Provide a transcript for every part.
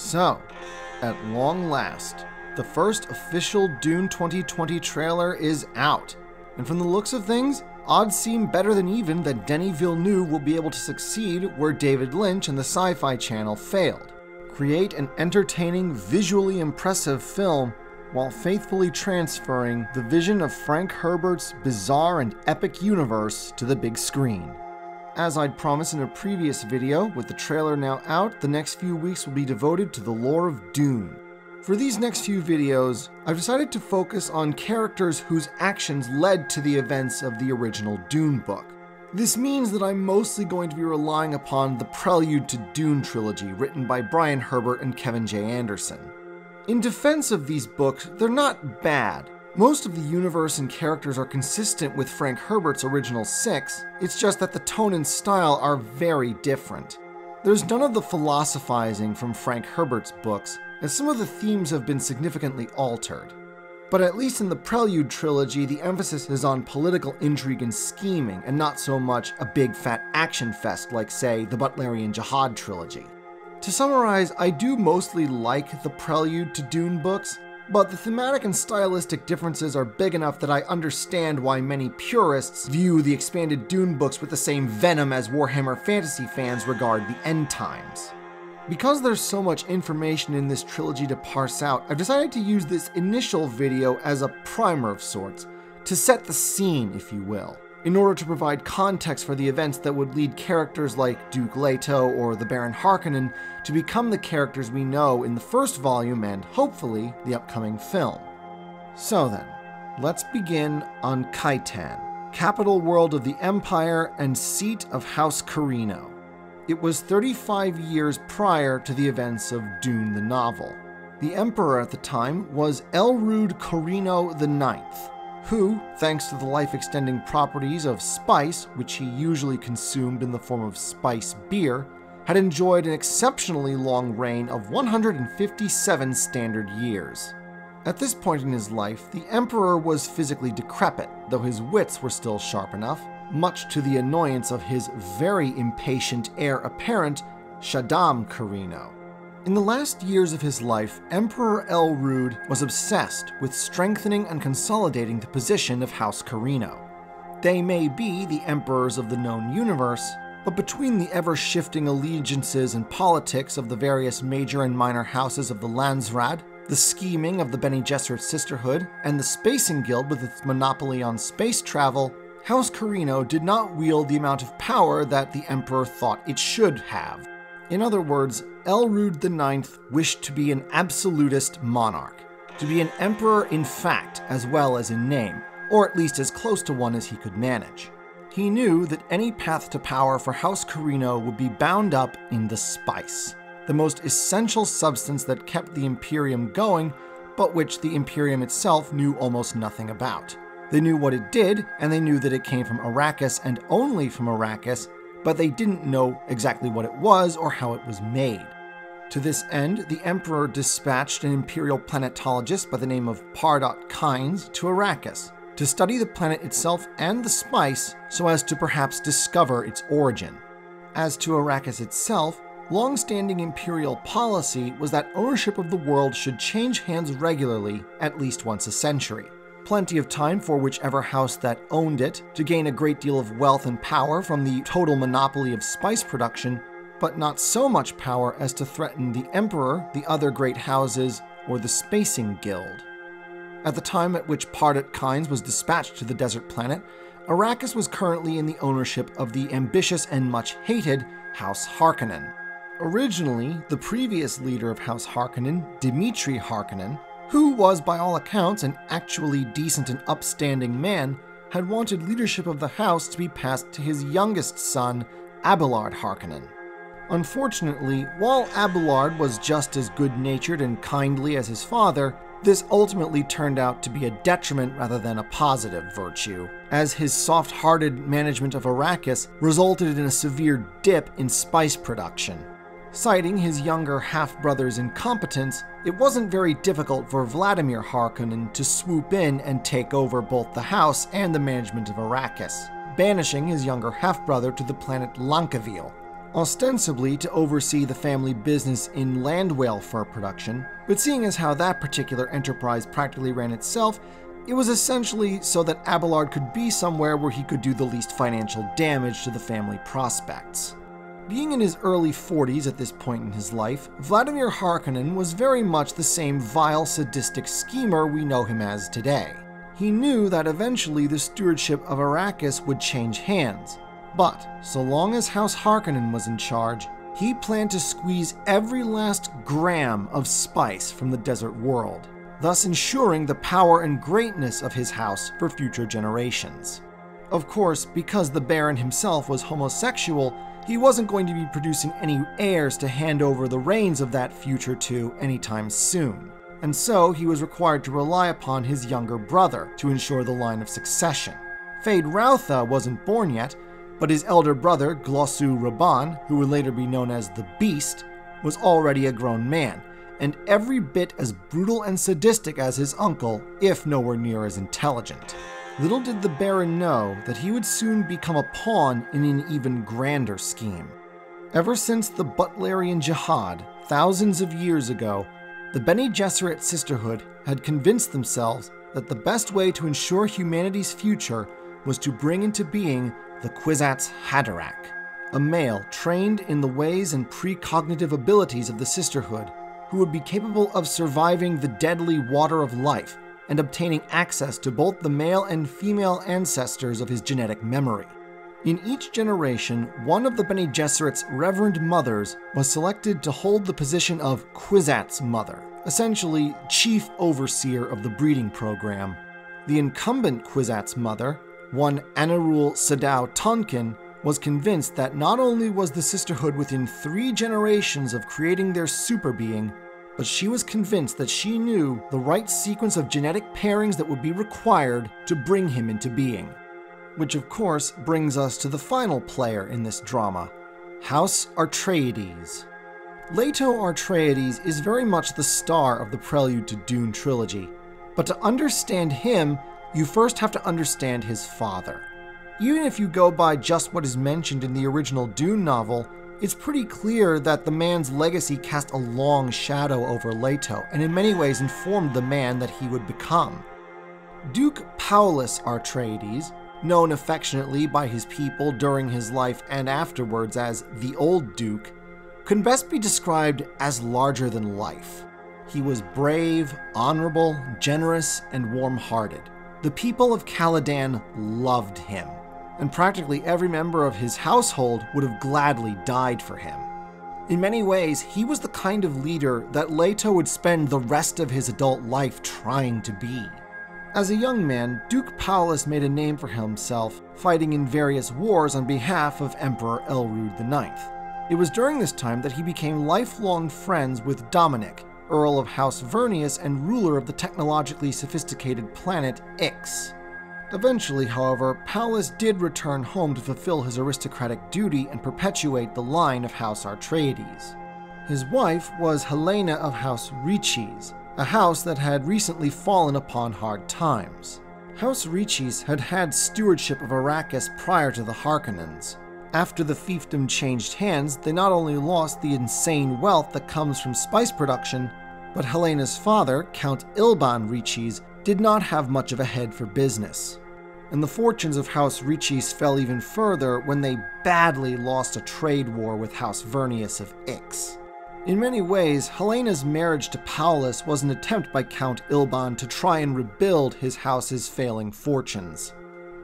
So, at long last, the first official Dune 2020 trailer is out. And from the looks of things, odds seem better than even that Denis Villeneuve will be able to succeed where David Lynch and the Sci-Fi Channel failed. Create an entertaining, visually impressive film while faithfully transferring the vision of Frank Herbert's bizarre and epic universe to the big screen. As I'd promised in a previous video, with the trailer now out, the next few weeks will be devoted to the lore of Dune. For these next few videos, I've decided to focus on characters whose actions led to the events of the original Dune book. This means that I'm mostly going to be relying upon the Prelude to Dune trilogy written by Brian Herbert and Kevin J. Anderson. In defense of these books, they're not bad. Most of the universe and characters are consistent with Frank Herbert's original 6, it's just that the tone and style are very different. There's none of the philosophizing from Frank Herbert's books, as some of the themes have been significantly altered. But at least in the Prelude trilogy, the emphasis is on political intrigue and scheming, and not so much a big fat action fest like, say, the Butlerian Jihad trilogy. To summarize, I do mostly like the Prelude to Dune books, but the thematic and stylistic differences are big enough that I understand why many purists view the expanded Dune books with the same venom as Warhammer Fantasy fans regard the end times. Because there's so much information in this trilogy to parse out, I've decided to use this initial video as a primer of sorts, to set the scene, if you will, in order to provide context for the events that would lead characters like Duke Leto or the Baron Harkonnen to become the characters we know in the first volume and, hopefully, the upcoming film. So then, let's begin on Khitan, capital world of the Empire and seat of House Carino. It was 35 years prior to the events of Dune the novel. The Emperor at the time was Elrud Corrino IX, who, thanks to the life-extending properties of spice, which he usually consumed in the form of spice beer, had enjoyed an exceptionally long reign of 157 standard years. At this point in his life, the Emperor was physically decrepit, though his wits were still sharp enough, much to the annoyance of his very impatient heir apparent, Shaddam Carino. In the last years of his life, Emperor Elrud was obsessed with strengthening and consolidating the position of House Carino. They may be the emperors of the known universe, but between the ever-shifting allegiances and politics of the various major and minor houses of the Landsraad, the scheming of the Bene Gesserit Sisterhood, and the Spacing Guild with its monopoly on space travel, House Carino did not wield the amount of power that the Emperor thought it should have. In other words, Elrud IX wished to be an absolutist monarch, to be an emperor in fact as well as in name, or at least as close to one as he could manage. He knew that any path to power for House Carino would be bound up in the spice, the most essential substance that kept the Imperium going, but which the Imperium itself knew almost nothing about. They knew what it did, and they knew that it came from Arrakis and only from Arrakis, but they didn't know exactly what it was or how it was made. To this end, the Emperor dispatched an Imperial planetologist by the name of Pardot Kynes to Arrakis to study the planet itself and the spice so as to perhaps discover its origin. As to Arrakis itself, long-standing Imperial policy was that ownership of the world should change hands regularly, at least once a century. Plenty of time for whichever house that owned it to gain a great deal of wealth and power from the total monopoly of spice production, but not so much power as to threaten the Emperor, the other great houses, or the Spacing Guild. At the time at which Pardot Kynes was dispatched to the desert planet, Arrakis was currently in the ownership of the ambitious and much hated House Harkonnen. Originally, the previous leader of House Harkonnen, Dimitri Harkonnen, who was by all accounts an actually decent and upstanding man, had wanted leadership of the house to be passed to his youngest son, Abelard Harkonnen. Unfortunately, while Abelard was just as good-natured and kindly as his father, this ultimately turned out to be a detriment rather than a positive virtue, as his soft-hearted management of Arrakis resulted in a severe dip in spice production. Citing his younger half-brother's incompetence, it wasn't very difficult for Vladimir Harkonnen to swoop in and take over both the house and the management of Arrakis, banishing his younger half-brother to the planet Lankaville, ostensibly to oversee the family business in land whale fur production, but seeing as how that particular enterprise practically ran itself, it was essentially so that Abelard could be somewhere where he could do the least financial damage to the family prospects. Being in his early 40s at this point in his life, Vladimir Harkonnen was very much the same vile, sadistic schemer we know him as today. He knew that eventually the stewardship of Arrakis would change hands, but so long as House Harkonnen was in charge, he planned to squeeze every last gram of spice from the desert world, thus ensuring the power and greatness of his house for future generations. Of course, because the Baron himself was homosexual, he wasn't going to be producing any heirs to hand over the reins of that future to anytime soon, and so he was required to rely upon his younger brother to ensure the line of succession. Feyd-Rautha wasn't born yet, but his elder brother, Glossu Rabban, who would later be known as the Beast, was already a grown man, and every bit as brutal and sadistic as his uncle, if nowhere near as intelligent. Little did the Baron know that he would soon become a pawn in an even grander scheme. Ever since the Butlerian Jihad, thousands of years ago, the Bene Gesserit Sisterhood had convinced themselves that the best way to ensure humanity's future was to bring into being the Kwisatz Haderach, a male trained in the ways and precognitive abilities of the Sisterhood, who would be capable of surviving the deadly water of life and obtaining access to both the male and female ancestors of his genetic memory. In each generation, one of the Bene Gesserit's Reverend Mothers was selected to hold the position of Kwisatz Mother, essentially chief overseer of the breeding program. The incumbent Kwisatz Mother, one Anarul Sadao Tonkin, was convinced that not only was the Sisterhood within 3 generations of creating their super being, but she was convinced that she knew the right sequence of genetic pairings that would be required to bring him into being. Which of course brings us to the final player in this drama, House Atreides. Leto Atreides is very much the star of the Prelude to Dune trilogy, but to understand him, you first have to understand his father. Even if you go by just what is mentioned in the original Dune novel, it's pretty clear that the man's legacy cast a long shadow over Leto, and in many ways informed the man that he would become. Duke Paulus Atreides, known affectionately by his people during his life and afterwards as the Old Duke, can best be described as larger than life. He was brave, honorable, generous, and warm-hearted. The people of Caladan loved him, and practically every member of his household would have gladly died for him. In many ways, he was the kind of leader that Leto would spend the rest of his adult life trying to be. As a young man, Duke Paulus made a name for himself, fighting in various wars on behalf of Emperor Elrond IX. It was during this time that he became lifelong friends with Dominic, Earl of House Vernius and ruler of the technologically sophisticated planet Ix. Eventually, however, Paulus did return home to fulfill his aristocratic duty and perpetuate the line of House Atreides. His wife was Helena of House Riches, a house that had recently fallen upon hard times. House Riches had had stewardship of Arrakis prior to the Harkonnens. After the fiefdom changed hands, they not only lost the insane wealth that comes from spice production, but Helena's father, Count Ilban Riches, did not have much of a head for business. And the fortunes of House Riches fell even further when they badly lost a trade war with House Vernius of Ix. In many ways, Helena's marriage to Paulus was an attempt by Count Ilban to try and rebuild his house's failing fortunes.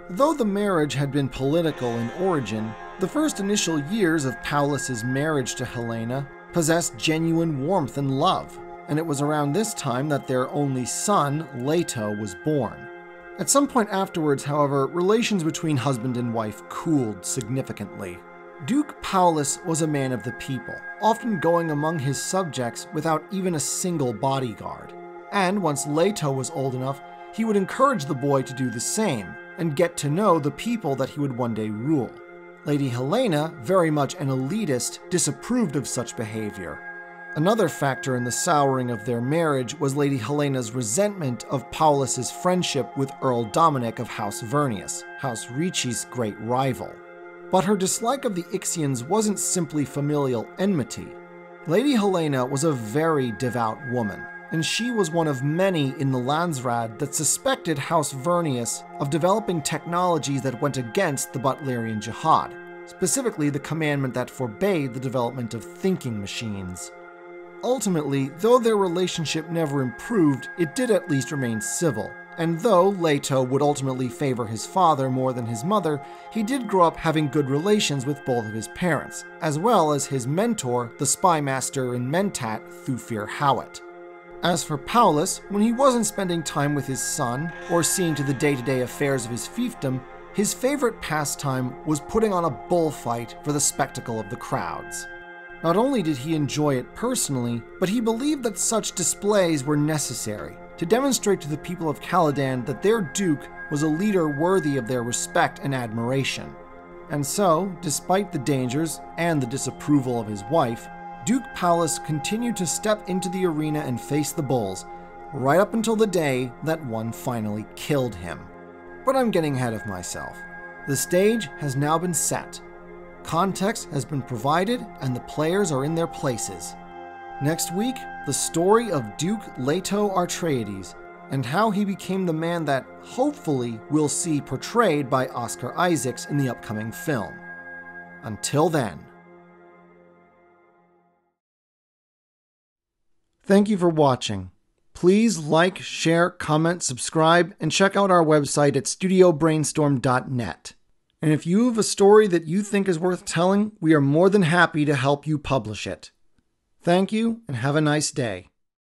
Though the marriage had been political in origin, the first initial years of Paulus's marriage to Helena possessed genuine warmth and love, and it was around this time that their only son, Leto, was born. At some point afterwards, however, relations between husband and wife cooled significantly. Duke Paulus was a man of the people, often going among his subjects without even a single bodyguard. And once Leto was old enough, he would encourage the boy to do the same, and get to know the people that he would one day rule. Lady Helena, very much an elitist, disapproved of such behavior. Another factor in the souring of their marriage was Lady Helena's resentment of Paulus's friendship with Earl Dominic of House Vernius, House Riches' great rival. But her dislike of the Ixians wasn't simply familial enmity. Lady Helena was a very devout woman, and she was one of many in the Landsraad that suspected House Vernius of developing technologies that went against the Butlerian Jihad, specifically the commandment that forbade the development of thinking machines. Ultimately, though their relationship never improved, it did at least remain civil. And though Leto would ultimately favor his father more than his mother, he did grow up having good relations with both of his parents, as well as his mentor, the spy master in Mentat, Thufir Hawat. As for Paulus, when he wasn't spending time with his son, or seeing to the day-to-day affairs of his fiefdom, his favorite pastime was putting on a bullfight for the spectacle of the crowds. Not only did he enjoy it personally, but he believed that such displays were necessary to demonstrate to the people of Caladan that their duke was a leader worthy of their respect and admiration. And so, despite the dangers and the disapproval of his wife, Duke Paulus continued to step into the arena and face the bulls, right up until the day that one finally killed him. But I'm getting ahead of myself. The stage has now been set. Context has been provided and the players are in their places. Next week, the story of Duke Leto Atreides and how he became the man that, hopefully, we'll see portrayed by Oscar Isaacs in the upcoming film. Until then. Thank you for watching. Please like, share, comment, subscribe, and check out our website at studiobrainstorm.net. And if you have a story that you think is worth telling, we are more than happy to help you publish it. Thank you, and have a nice day.